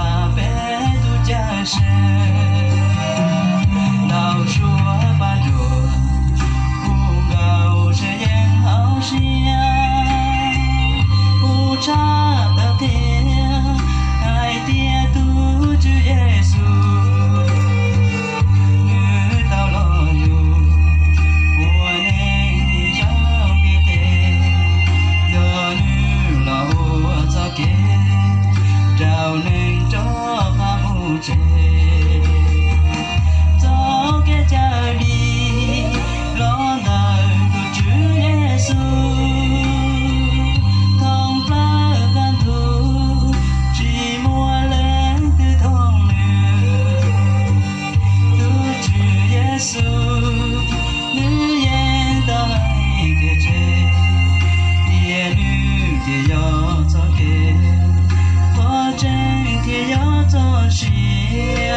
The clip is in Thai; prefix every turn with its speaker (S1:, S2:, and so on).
S1: ta bé tu cha sẽ đào chúa ba đùa u gạo sẽ yên hảo xia u cha ta tiền ai tia tu chữ Giêsu như tao loอยู่หัวเน่ยาวมีเตยอนึเราจะเกดาวหนึ่งจอพามูเจจอแกจะดีรอหน่อยดูชื่อเยซูทองปลากันทูจีมัวเล่นตือทองเหลืองดูชื่อเยซูนึกเย็นตายเกเจเดียนึกเดียยอจะเกพอใจที่ยอจะเชีย